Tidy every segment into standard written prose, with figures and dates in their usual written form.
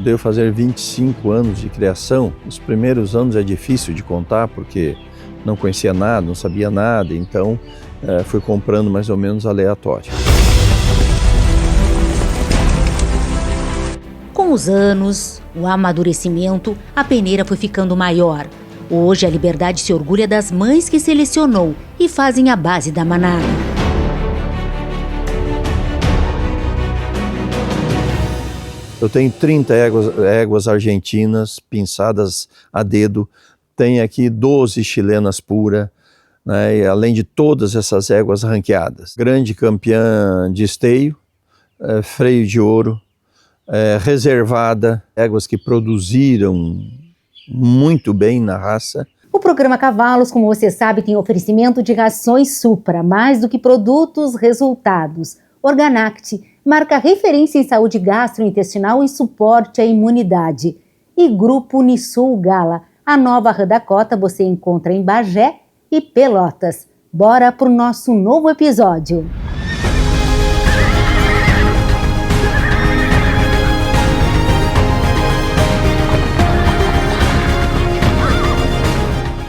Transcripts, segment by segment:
devo fazer 25 anos de criação. Os primeiros anos é difícil de contar porque não conhecia nada, não sabia nada, então fui comprando mais ou menos aleatório. Com os anos, o amadurecimento, a peneira foi ficando maior. Hoje a Liberdade se orgulha das mães que selecionou e fazem a base da manada. Eu tenho 30 éguas argentinas pinçadas a dedo, tenho aqui 12 chilenas puras, né, e além de todas essas éguas ranqueadas. Grande campeã de esteio, freio de ouro, reservada, éguas que produziram muito bem na raça. O programa Cavalos, como você sabe, tem oferecimento de rações Supra, mais do que produtos, resultados. Organact, marca referência em saúde gastrointestinal e suporte à imunidade. E Grupo Unisul Gala, a nova Rã da Cota você encontra em Bagé e Pelotas. Bora pro nosso novo episódio.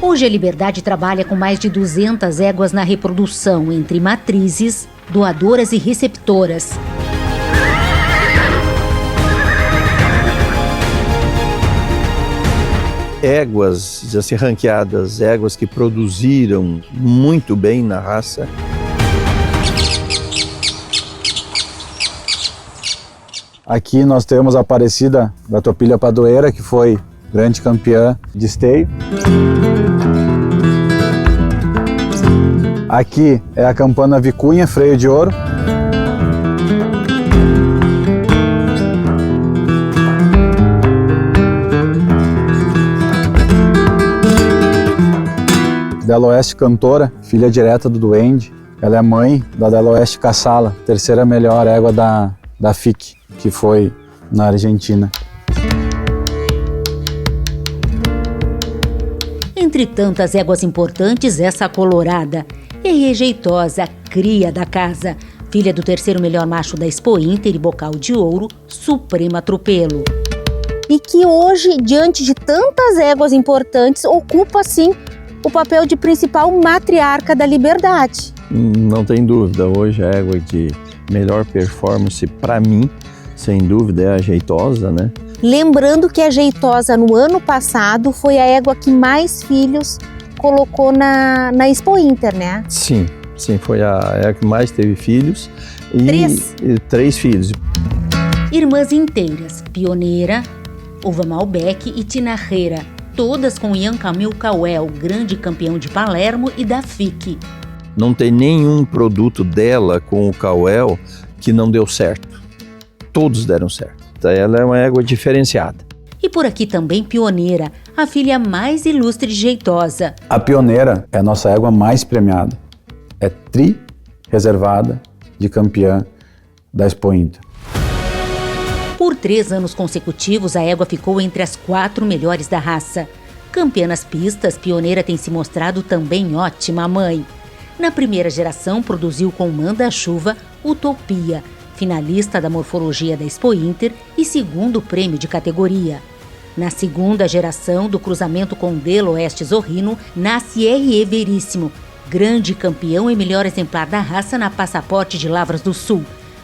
Hoje a Liberdade trabalha com mais de 200 éguas na reprodução, entre matrizes, doadoras e receptoras. Éguas assim, ranqueadas, éguas que produziram muito bem na raça. Aqui nós temos a Aparecida da Topilha Padroeira, que foi grande campeã de esteio. Aqui é a Campana Vicunha, freio de ouro. Dela Oeste Cantora, filha direta do Duende. Ela é mãe da Dela Oeste Cassala, terceira melhor égua da FIC, que foi na Argentina. Entre tantas éguas importantes, essa colorada é rejeitosa, cria da casa, filha do terceiro melhor macho da Expo Inter e bocal de ouro, Suprema Tropelo. E que hoje, diante de tantas éguas importantes, ocupa, sim, o papel de principal matriarca da Liberdade. Não tem dúvida, hoje a égua de melhor performance para mim, sem dúvida, é a Jeitosa, né? Lembrando que a Jeitosa no ano passado foi a égua que mais filhos colocou na Expo Inter, né? Sim, foi a égua que mais teve filhos. E 3 filhos. Irmãs inteiras, Pioneira, Uva Malbec e Tinarreira, todas com Ian Camil Cauel, grande campeão de Palermo e da FIC. Não tem nenhum produto dela com o Cauel que não deu certo. Todos deram certo. Ela é uma égua diferenciada. E por aqui também Pioneira, a filha mais ilustre de Jeitosa. A Pioneira é a nossa égua mais premiada. É reservada de campeã da Expo Inter. Por 3 anos consecutivos, a égua ficou entre as 4 melhores da raça. Campeã nas pistas, Pioneira tem se mostrado também ótima mãe. Na primeira geração, produziu com Manda-Chuva Utopia, finalista da morfologia da Expo Inter e segundo prêmio de categoria. Na segunda geração, do cruzamento com Dela Oeste Zorrino, nasce R.E. Veríssimo, grande campeão e melhor exemplar da raça na Passaporte de Lavras do Sul,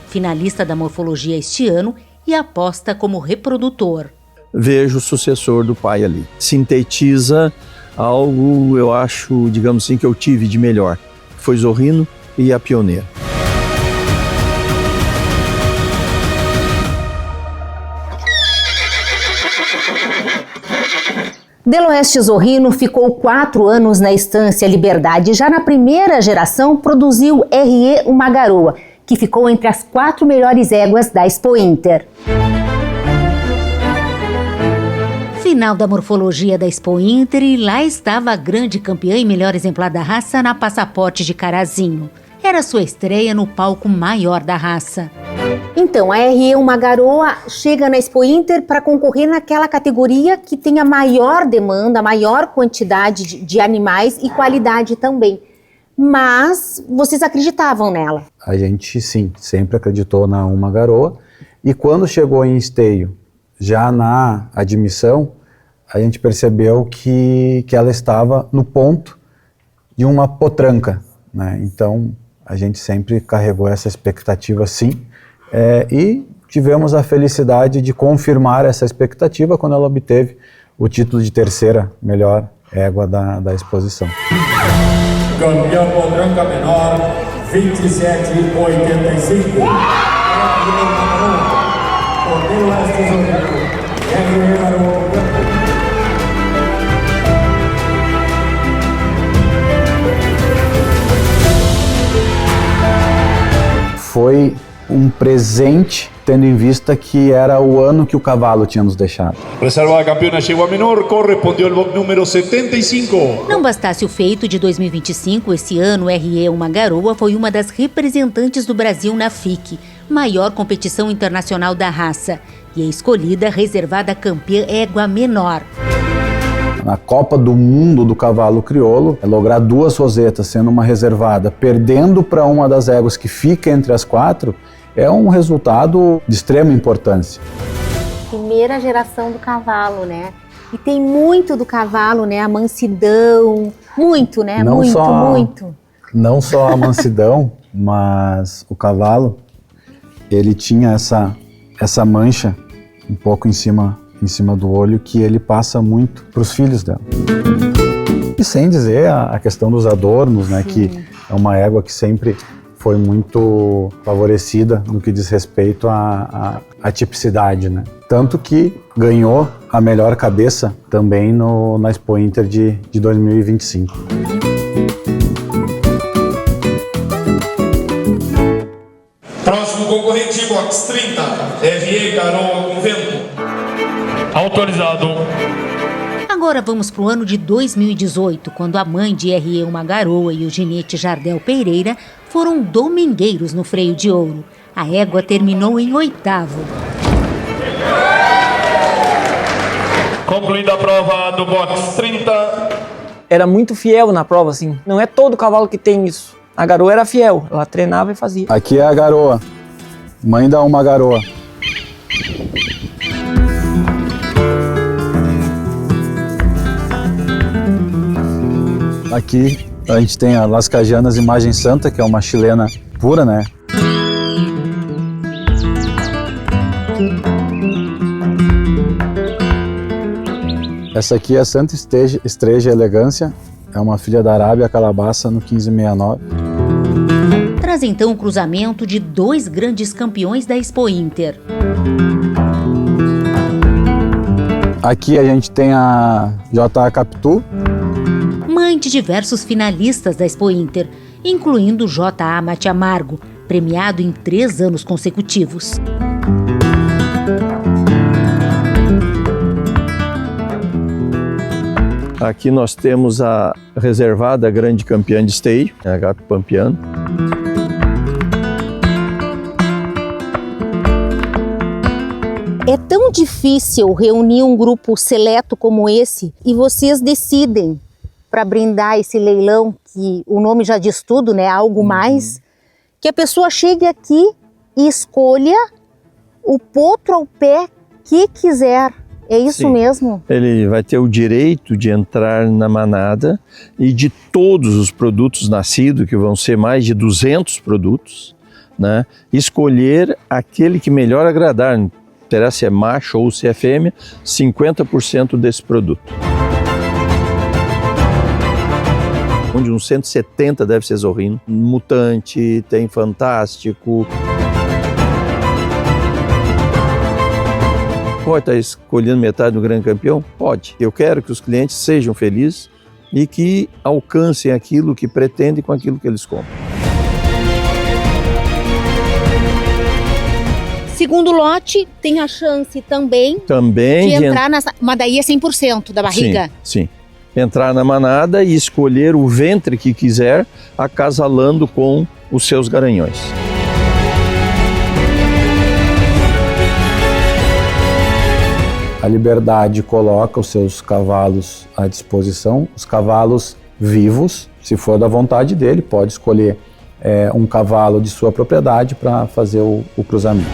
finalista da morfologia este ano e aposta como reprodutor. Vejo o sucessor do pai ali. Sintetiza algo, eu acho, digamos assim, que eu tive de melhor. Foi Zorrino e a Pioneira. Dela Oeste Zorrino ficou 4 anos na Estância Liberdade. Já na primeira geração, produziu R.E. Uma Garoa, que ficou entre as 4 melhores éguas da Expo Inter. Final da morfologia da Expo Inter e lá estava a grande campeã e melhor exemplar da raça na Passaporte de Carazinho. Era sua estreia no palco maior da raça. Então, a R.E. Uma Garoa chega na Expo Inter para concorrer naquela categoria que tem a maior demanda, a maior quantidade de animais e qualidade também. Mas vocês acreditavam nela? A gente, sim, sempre acreditou na Uma Garoa. E quando chegou em esteio, Já na admissão, a gente percebeu que ela estava no ponto de uma potranca, né? Então, a gente sempre carregou essa expectativa, sim, e tivemos a felicidade de confirmar essa expectativa quando ela obteve o título de terceira melhor égua da exposição. Campeão potranca menor, 27,85. Foi um presente, tendo em vista que era o ano que o cavalo tinha nos deixado. Reserva da campeona yegua menor, correspondió al box número 75. Não bastasse o feito de 2025, esse ano RE Uma Garoa foi uma das representantes do Brasil na FIC, maior competição internacional da raça, e é escolhida reservada campeã égua menor. Na Copa do Mundo do Cavalo Crioulo, lograr 2 rosetas sendo uma reservada, perdendo para uma das éguas que fica entre as 4, é um resultado de extrema importância. Primeira geração do cavalo, né? E tem muito do cavalo, né? A mansidão, muito, né? Muito. Não só a mansidão, mas o cavalo, ele tinha essa mancha um pouco em cima do olho que ele passa muito para os filhos dela. E sem dizer a questão dos adornos, né? Que é uma égua que sempre foi muito favorecida no que diz respeito à tipicidade, né? Tanto que ganhou a melhor cabeça também na Expo Inter de 2025. Próximo concorrente, box 30, RE Garoa com Vento. Autorizado. Agora vamos para o ano de 2018, quando a mãe de RE Uma Garoa e o ginete Jardel Pereira foram domingueiros no freio de ouro. A égua terminou em 8º. Concluída a prova do box 30. Era muito fiel na prova, assim. Não é todo cavalo que tem isso. A garoa era fiel, ela treinava e fazia. Aqui é a garoa, mãe da Uma Garoa. Aqui a gente tem a Las Cajanas Imagem Santa, que é uma chilena pura, né? Essa aqui é a Santa Estreja Elegância, é uma filha da Arábia Calabaça no 1569. Traz então o cruzamento de 2 grandes campeões da Expo Inter. Aqui a gente tem a J.A. Capitu. Mãe de diversos finalistas da Expo Inter, incluindo J.A. Mate Amargo, premiado em 3 anos consecutivos. Aqui nós temos a reservada grande campeã de esteio, a Agape Pampiano. É tão difícil reunir um grupo seleto como esse e vocês decidem para brindar esse leilão, que o nome já diz tudo, né? Algo mais, que a pessoa chegue aqui e escolha o potro ao pé que quiser. É isso Sim. mesmo? Ele vai ter o direito de entrar na manada e de todos os produtos nascidos, que vão ser mais de 200 produtos, né? Escolher aquele que melhor agradar, não interessa se é macho ou se é fêmea, 50% desse produto. Onde uns 170 deve ser Zorrino, Mutante, tem Fantástico. Pode estar escolhendo metade do grande campeão? Pode. Eu quero que os clientes sejam felizes e que alcancem aquilo que pretendem com aquilo que eles compram. Segundo lote, tem a chance também de entrar nessa... Mas daí é 100% da barriga? Sim. Entrar na manada e escolher o ventre que quiser, acasalando com os seus garanhões. A Liberdade coloca os seus cavalos à disposição, os cavalos vivos, se for da vontade dele, pode escolher um cavalo de sua propriedade para fazer o cruzamento.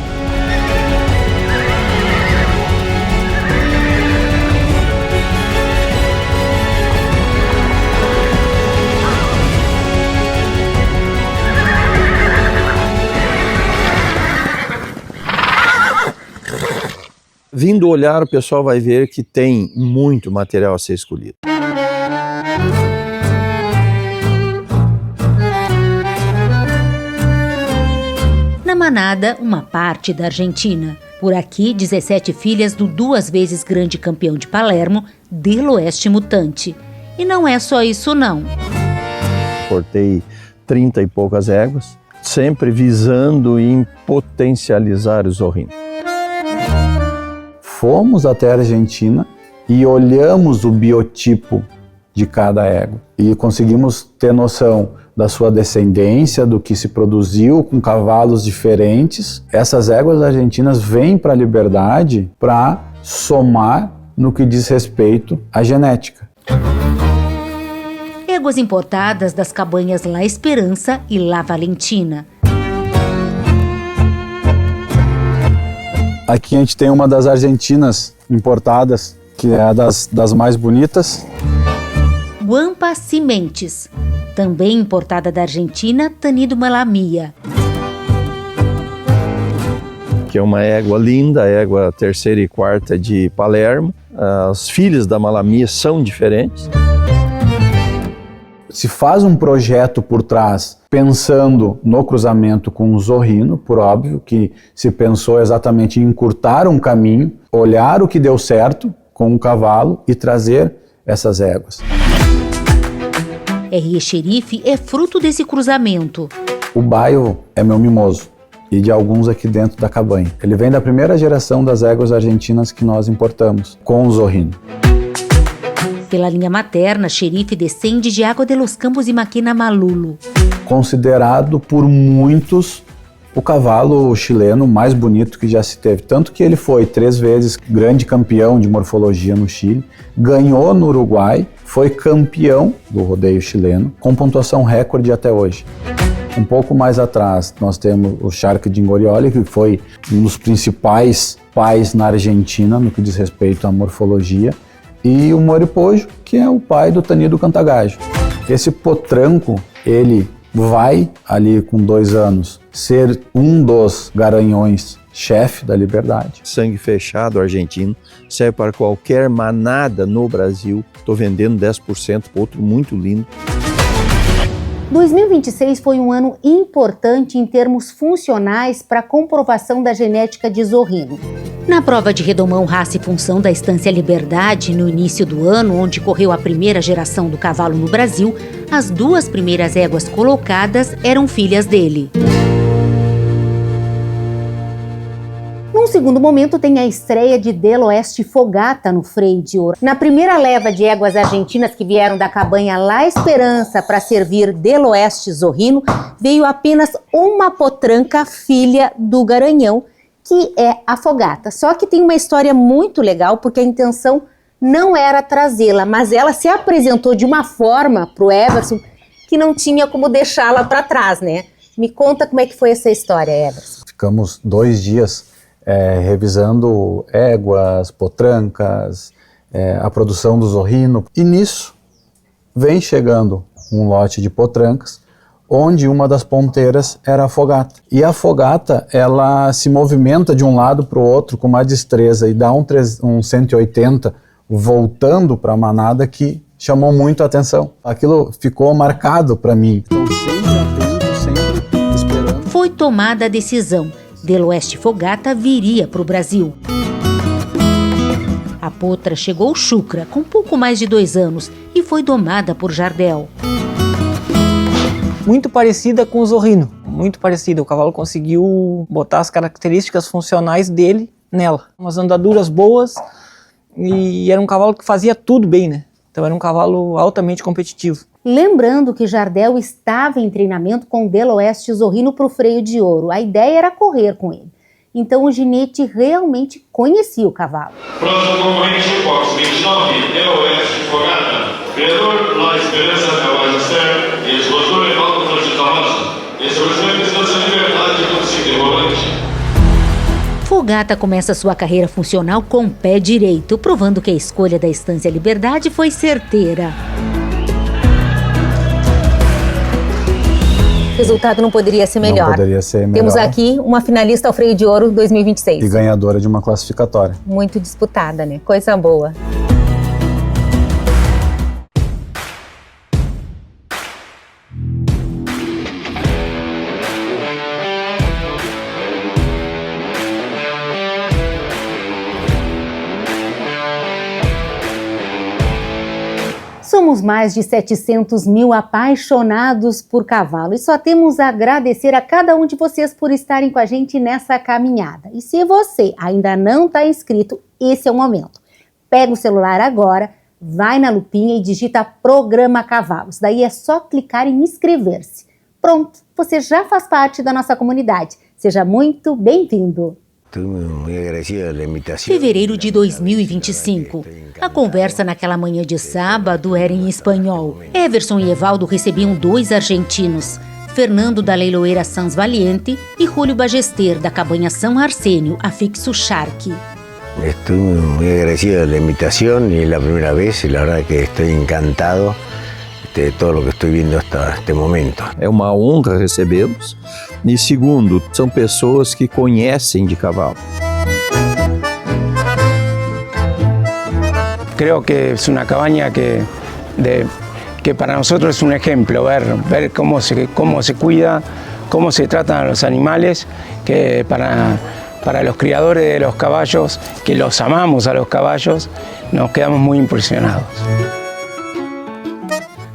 Vindo olhar, o pessoal vai ver que tem muito material a ser escolhido. Na manada, uma parte da Argentina. Por aqui, 17 filhas do 2 vezes grande campeão de Palermo, Del Oeste Mutante. E não é só isso não. Cortei 30 e poucas éguas, sempre visando em potencializar o zorrino. Fomos até a Argentina e olhamos o biotipo de cada égua e conseguimos ter noção da sua descendência, do que se produziu com cavalos diferentes. Essas éguas argentinas vêm para a Liberdade para somar no que diz respeito à genética. Éguas importadas das cabanhas La Esperança e La Valentina. Aqui a gente tem uma das argentinas importadas, que é a das mais bonitas. Guampa Sementes, também importada da Argentina, Tanido Malamia. Que é uma égua linda, égua 3ª e 4ª de Palermo. As filhas da Malamia são diferentes. Se faz um projeto por trás pensando no cruzamento com o zorrino, por óbvio que se pensou exatamente em encurtar um caminho, olhar o que deu certo com o cavalo e trazer essas éguas. R.E. Xerife é fruto desse cruzamento. O baio é meu mimoso e de alguns aqui dentro da cabanha. Ele vem da primeira geração das éguas argentinas que nós importamos, com o zorrino. Pela linha materna, Xerife descende de Água de los Campos e Maquina Malulo. Considerado por muitos o cavalo chileno mais bonito que já se teve. Tanto que ele foi 3 vezes grande campeão de morfologia no Chile, ganhou no Uruguai, foi campeão do rodeio chileno, com pontuação recorde até hoje. Um pouco mais atrás, nós temos o Charque de Ingorioli, que foi um dos principais pais na Argentina no que diz respeito à morfologia, e o Moripojo, que é o pai do Tanido Cantagajo. Esse potranco, ele vai, ali com 2 anos, ser um dos garanhões chefe da Liberdade. Sangue fechado argentino, serve para qualquer manada no Brasil. Estou vendendo 10% para outro muito lindo. 2026 foi um ano importante em termos funcionais para a comprovação da genética de zorrino. Na prova de redomão, raça e função da Estância Liberdade, no início do ano, onde correu a primeira geração do cavalo no Brasil, as 2 primeiras éguas colocadas eram filhas dele. Num segundo momento, tem a estreia de Del Oeste Fogata no freio de ouro. Na primeira leva de éguas argentinas que vieram da cabanha La Esperança para servir Del Oeste Zorrino, veio apenas uma potranca filha do garanhão, que é a Fogata. Só que tem uma história muito legal, porque a intenção não era trazê-la, mas ela se apresentou de uma forma para o Everson que não tinha como deixá-la para trás, né? Me conta como é que foi essa história, Everson. Ficamos 2 dias revisando éguas, potrancas, a produção do zorrino. E nisso vem chegando um lote de potrancas, onde uma das ponteiras era a Fogata. E a Fogata, ela se movimenta de um lado para o outro com uma destreza e dá um 180 voltando para a manada que chamou muito a atenção. Aquilo ficou marcado para mim. Então sempre atento, sempre esperando. Foi tomada a decisão. Del Oeste Fogata viria para o Brasil. A potra chegou chucra, com pouco mais de 2 anos, e foi domada por Jardel. Muito parecida com o zorrino, muito parecida. O cavalo conseguiu botar as características funcionais dele nela. Umas andaduras boas e era um cavalo que fazia tudo bem, né? Então era um cavalo altamente competitivo. Lembrando que Jardel estava em treinamento com Del Oeste Zorrino para o freio de ouro. A ideia era correr com ele. Então o ginete realmente conhecia o cavalo. Próximo concorrente, box 29, Del Oeste Fogata. Criador, La Esperança, Del Magister, e expositor Evaldo Francisco Rosa. Esse é o respeito da Estância Liberdade do Ciclo Volante. Fogata começa sua carreira funcional com o pé direito, provando que a escolha da Estância Liberdade foi certeira. resultado não poderia ser melhor. Não poderia ser melhor. Temos aqui uma finalista ao Freio de Ouro 2026. E ganhadora de uma classificatória. Muito disputada, né? Coisa boa. Somos mais de 700 mil apaixonados por cavalo e só temos a agradecer a cada um de vocês por estarem com a gente nessa caminhada. E se você ainda não está inscrito, esse é o momento. Pega o celular agora, vai na lupinha e digita Programa Cavalos. Daí é só clicar em inscrever-se. Pronto, você já faz parte da nossa comunidade. Seja muito bem-vindo. Fevereiro de 2025. A conversa naquela manhã de sábado era em espanhol. Everson e Evaldo recebiam 2 argentinos, Fernando da leiloeira Sans Valiente e Julio Ballester da cabanha São Arsênio, afixo Shark. Estoy muy agradecido de la invitación y es la primera vez y la verdad que estoy encantado de todo lo que estoy viendo hasta este momento. É uma honra recebê-los. E segundo, são pessoas que conhecem de cavalo. Creo que es una cabaña que para nosotros es un ejemplo, ver cómo se cuida, cómo se tratan a los animales, que para los criadores de los caballos, que los amamos a los caballos, nos quedamos muy impresionados.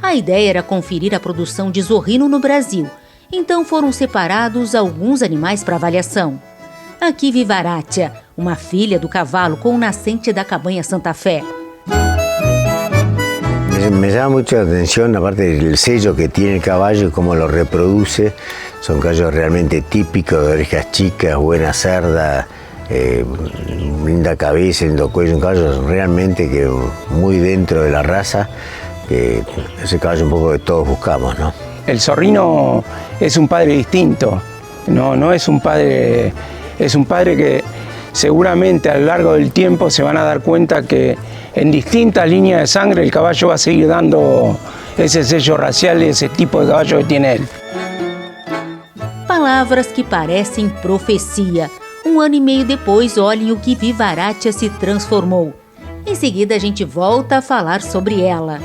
A ideia era conferir a produção de zorrino no Brasil, então foram separados alguns animais para avaliação. Aqui Vivaratia, uma filha do cavalo com o nascente da cabanha Santa Fé. Me llama mucho la atención, aparte del sello que tiene el caballo y cómo lo reproduce. Son caballos realmente típicos, de orejas chicas, buena cerda, linda cabeza, lindo cuello. Un caballo realmente que muy dentro de la raza, que ese caballo un poco que todos buscamos, ¿no? El zorrino es un padre distinto, no es un padre, es un padre que seguramente a lo largo del tiempo se van a dar cuenta que en distintas líneas de sangre el caballo va a seguir dando ese sello racial y ese tipo de caballo que tiene él. Palavras que parecem profecia. 1 ano e meio depois, olhem o que Vivaratia se transformou. Em seguida, a gente volta a falar sobre ela.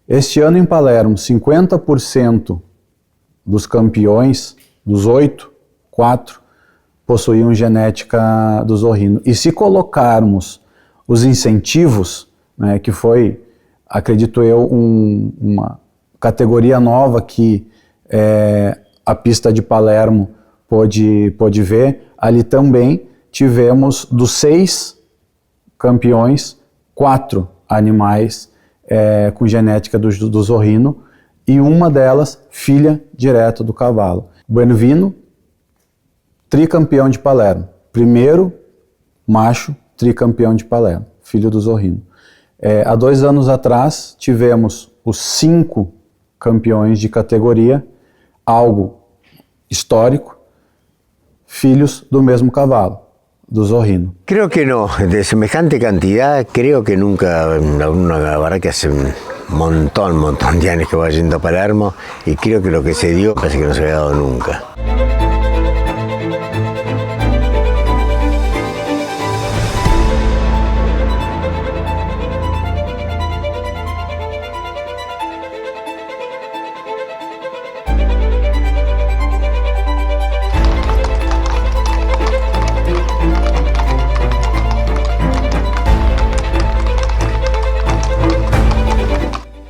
Este ano em Palermo, 50% dos campeões, dos 8, 4, possuíam genética do zorrino. E se colocarmos os incentivos, né, que foi, acredito eu, uma categoria nova que a pista de Palermo pôde ver, ali também tivemos dos 6 campeões, 4 animais com genética do zorrino e uma delas filha direta do cavalo. Buenovino, tricampeão de Palermo, primeiro macho tricampeão de Palermo, filho do zorrino. Há 2 anos atrás tivemos os 5 campeões de categoria, algo histórico, filhos do mesmo cavalo, do zorrino. Creo que no, de semejante cantidad, creo que nunca, la verdad que hace un montón de años que voy yendo a Palermo y creo que lo que se dio parece que no se había dado nunca.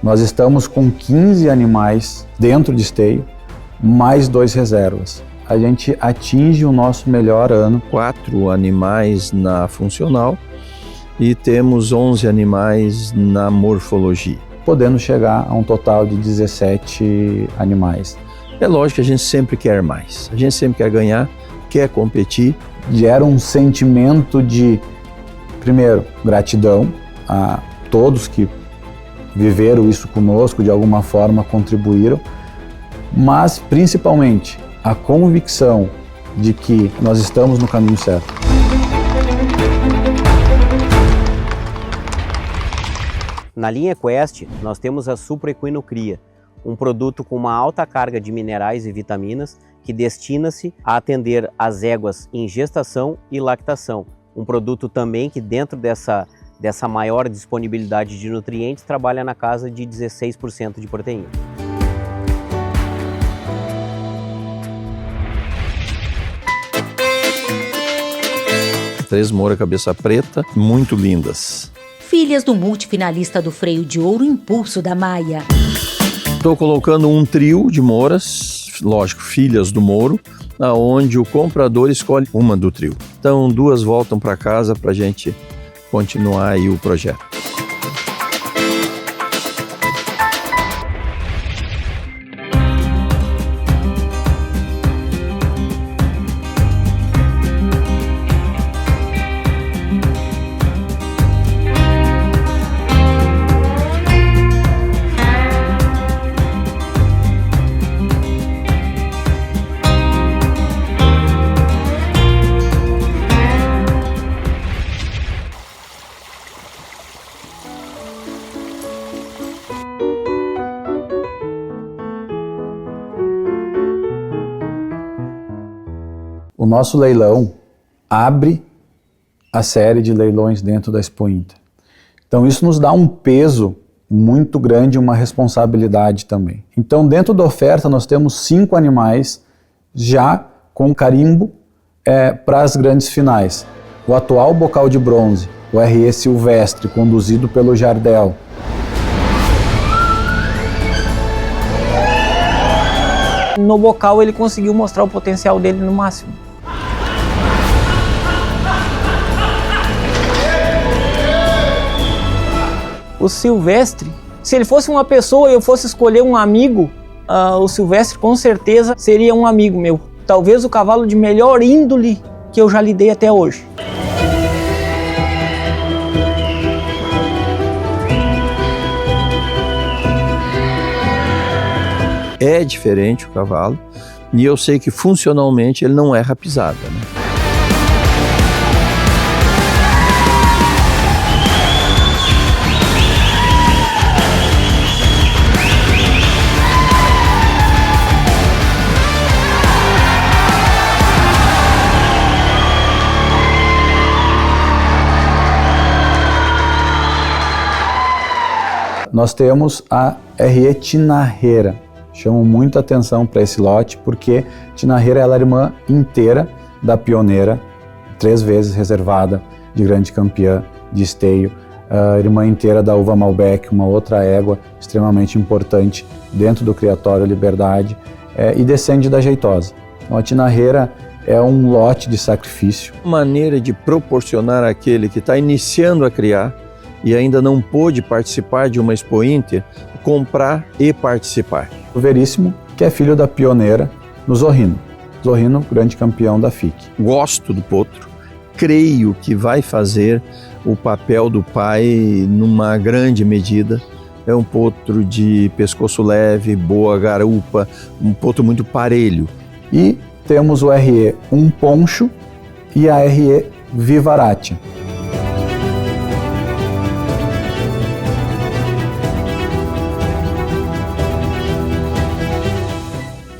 Nós estamos com 15 animais dentro de esteio, mais 2 reservas. A gente atinge o nosso melhor ano. 4 animais na funcional e temos 11 animais na morfologia. Podendo chegar a um total de 17 animais. É lógico que a gente sempre quer mais. A gente sempre quer ganhar, quer competir. Gera um sentimento de, primeiro, gratidão a todos que viveram isso conosco, de alguma forma contribuíram, mas principalmente a convicção de que nós estamos no caminho certo. Na linha Quest, nós temos a Supra Equino Cria, um produto com uma alta carga de minerais e vitaminas que destina-se a atender as éguas em gestação e lactação. Um produto também que dentro dessa maior disponibilidade de nutrientes trabalha na casa de 16% de proteína. Três Moura cabeça preta, muito lindas. Filhas do multifinalista do freio de ouro Impulso da Maia. Estou colocando um trio de mouras, lógico, filhas do Mouro, onde o comprador escolhe uma do trio. Então, 2 voltam para casa para a gente continuar aí o projeto. O nosso leilão abre a série de leilões dentro da Expo Inter. Então isso nos dá um peso muito grande e uma responsabilidade também. Então dentro da oferta nós temos 5 animais já com carimbo para as grandes finais. O atual bocal de bronze, o RE Silvestre, conduzido pelo Jardel. No bocal ele conseguiu mostrar o potencial dele no máximo. O Silvestre, se ele fosse uma pessoa e eu fosse escolher um amigo, o Silvestre com certeza seria um amigo meu. Talvez o cavalo de melhor índole que eu já lidei até hoje. É diferente o cavalo e eu sei que funcionalmente ele não erra a pisada, né? Nós temos a RE Tinarreira. Chamo muita atenção para esse lote porque Tinarreira ela é a irmã inteira da Pioneira, 3 vezes reservada de grande campeã de esteio, a irmã inteira da Uva Malbec, uma outra égua extremamente importante dentro do criatório Liberdade, e descende da Jeitosa. Então, a Tinarreira é um lote de sacrifício. Maneira de proporcionar àquele que está iniciando a criar e ainda não pôde participar de uma Expo Inter, comprar e participar. O Veríssimo, que é filho da Pioneira, no Zorrino. Zorrino, grande campeão da FIC. Gosto do potro, creio que vai fazer o papel do pai numa grande medida. É um potro de pescoço leve, boa garupa, um potro muito parelho. E temos o RE Um Poncho e a RE Vivarate.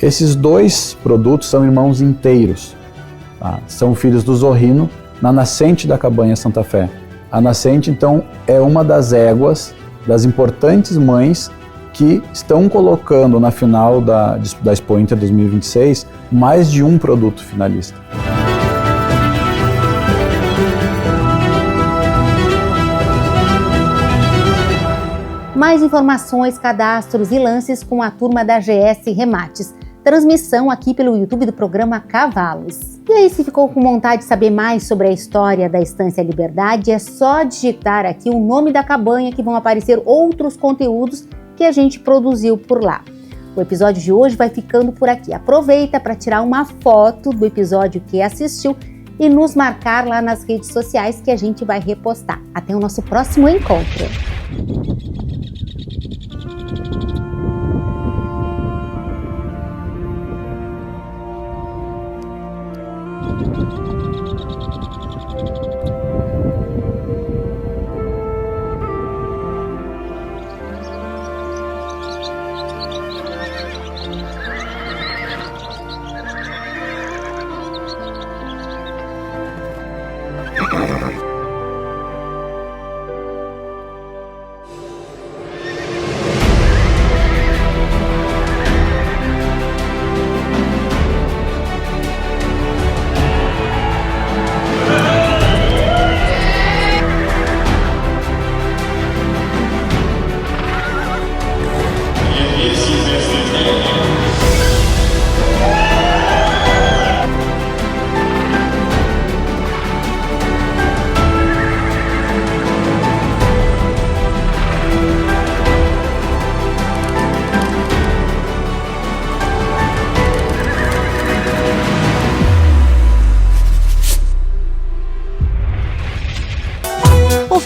Esses 2 produtos são irmãos inteiros, tá? São filhos do Zorrino na nascente da Cabanha Santa Fé. A nascente, então, é uma das éguas, das importantes mães que estão colocando na final da Expo Inter 2026 mais de um produto finalista. Mais informações, cadastros e lances com a turma da GS Remates. Transmissão aqui pelo YouTube do programa Cavalos. E aí, se ficou com vontade de saber mais sobre a história da Estância Liberdade, é só digitar aqui o nome da cabanha que vão aparecer outros conteúdos que a gente produziu por lá. O episódio de hoje vai ficando por aqui. Aproveita para tirar uma foto do episódio que assistiu e nos marcar lá nas redes sociais que a gente vai repostar. Até o nosso próximo encontro.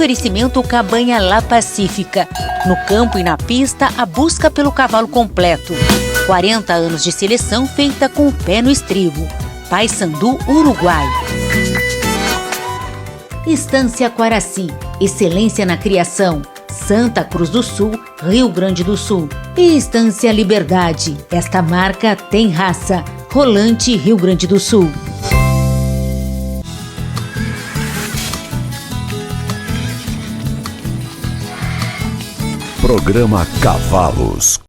Oferecimento Cabanha La Pacífica. No campo e na pista, a busca pelo cavalo completo. 40 anos de seleção feita com o pé no estribo. Paysandu, Uruguai. Estância Quaraci. Excelência na criação. Santa Cruz do Sul, Rio Grande do Sul. E Estância Liberdade. Esta marca tem raça. Rolante, Rio Grande do Sul. Programa Cavalos.